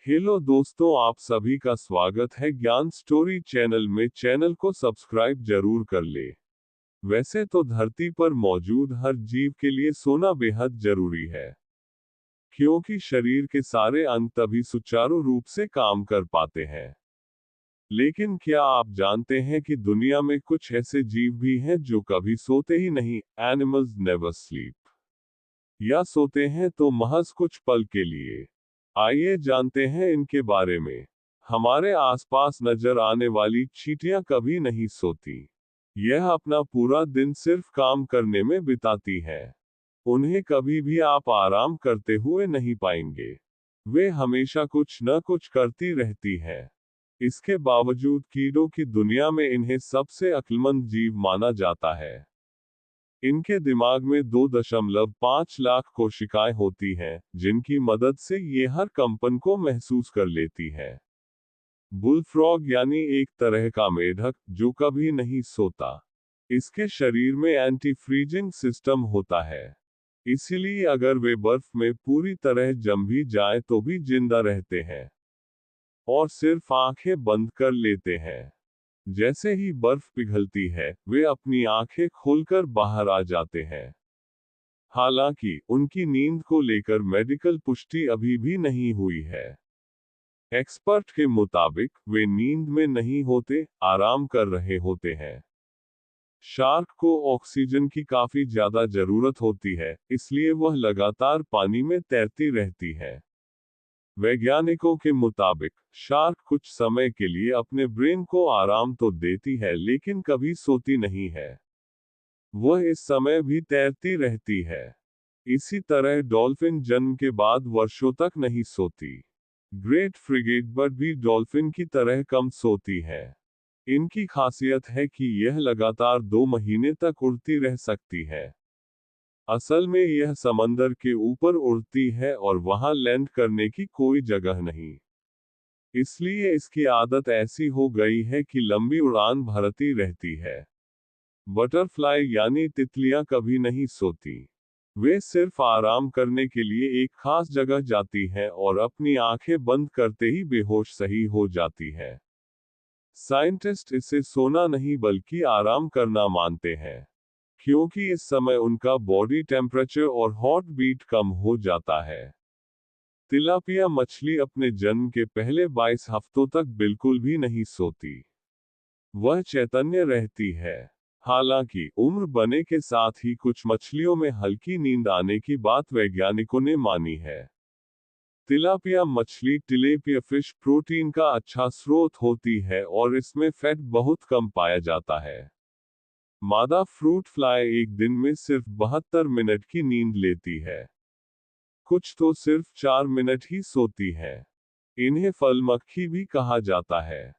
Hello दोस्तों, आप सभी का स्वागत है ज्ञान स्टोरी चैनल में। चैनल को सब्सक्राइब जरूर कर ले। वैसे तो धरती पर मौजूद हर जीव के लिए सोना बेहद जरूरी है, क्योंकि शरीर के सारे अंग तभी सुचारू रूप से काम कर पाते हैं। लेकिन क्या आप जानते हैं कि दुनिया में कुछ ऐसे जीव भी हैं जो कभी सोते ही नहीं? Animals never sleep. या सोते हैं तो महज कुछ पल के लिए। आइए जानते हैं इनके बारे में। हमारे आसपास नजर आने वाली चींटियां कभी नहीं सोती। यह अपना पूरा दिन सिर्फ काम करने में बिताती हैं। उन्हें कभी भी आप आराम करते हुए नहीं पाएंगे। वे हमेशा कुछ न कुछ करती रहती हैं। इसके बावजूद कीड़ों की दुनिया में इन्हें सबसे अक्लमंद जीव माना जाता है। इनके दिमाग में 2.5 लाख कोशिकाएं होती हैं, जिनकी मदद से ये हर कंपन को महसूस कर लेती हैं। बुलफ्रॉग यानी एक तरह का मेढक जो कभी नहीं सोता। इसके शरीर में एंटी फ्रीजिंग सिस्टम होता है। इसीलिए अगर वे बर्फ में पूरी तरह जम भी जाएं तो भी जिंदा रहते हैं और सिर्फ आंखें बंद कर लेते हैं। जैसे ही बर्फ पिघलती है, वे अपनी आंखें खोलकर बाहर आ जाते हैं। हालांकि उनकी नींद को लेकर मेडिकल पुष्टि अभी भी नहीं हुई है। एक्सपर्ट के मुताबिक वे नींद में नहीं होते, आराम कर रहे होते हैं। शार्क को ऑक्सीजन की काफी ज्यादा जरूरत होती है, इसलिए वह लगातार पानी में तैरती रहती है। वैज्ञानिकों के मुताबिक शार्क कुछ समय के लिए अपने ब्रेन को आराम तो देती है, लेकिन कभी सोती नहीं है। वह इस समय भी तैरती रहती है। इसी तरह डॉल्फिन जन्म के बाद वर्षों तक नहीं सोती। ग्रेट फ्रिगेट बर्ड भी डॉल्फिन की तरह कम सोती है। इनकी खासियत है कि यह लगातार 2 महीने तक उड़ती रह सकती है। असल में यह समंदर के ऊपर उड़ती है और वहां लैंड करने की कोई जगह नहीं। इसलिए इसकी आदत ऐसी हो गई है कि लंबी उड़ान भरती रहती है। बटरफ्लाई यानी तितलियां कभी नहीं सोती। वे सिर्फ आराम करने के लिए एक खास जगह जाती हैं और अपनी आंखें बंद करते ही बेहोश सही हो जाती हैं। साइंटिस्ट इसे सोना नहीं बल्कि आराम करना मानते हैं, क्योंकि इस समय उनका बॉडी टेम्परेचर और हॉट बीट कम हो जाता है। तिलापिया मछली अपने जन्म के पहले 22 हफ्तों तक बिल्कुल भी नहीं सोती। वह चैतन्य रहती है। हालांकि उम्र बढ़ने के साथ ही कुछ मछलियों में हल्की नींद आने की बात वैज्ञानिकों ने मानी है। तिलापिया मछली टिलेपिया फिश प्रोटीन का अच्छा स्रोत होती है और इसमें फैट बहुत कम पाया जाता है। मादा फ्रूट फ्लाई एक दिन में सिर्फ 72 मिनट की नींद लेती है। कुछ तो सिर्फ 4 मिनट ही सोती है। इन्हें फल मक्खी भी कहा जाता है।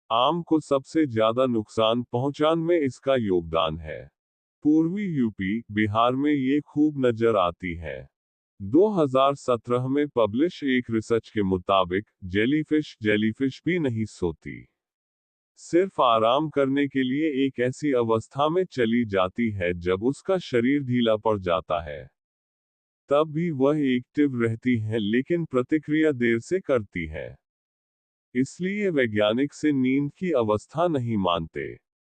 आम को सबसे ज्यादा नुकसान पहुंचाने में इसका योगदान है। पूर्वी यूपी, बिहार में ये खूब नजर आती है। 2017 में पब्लिश एक रिसर्च के मुताबिक जेलीफिश भी नहीं सोती। सिर्फ आराम करने के लिए एक ऐसी अवस्था में चली जाती है जब उसका शरीर ढीला पड़ जाता है। तब भी वह एक्टिव रहती है, लेकिन प्रतिक्रिया देर से करती है। इसलिए वैज्ञानिक से नींद की अवस्था नहीं मानते।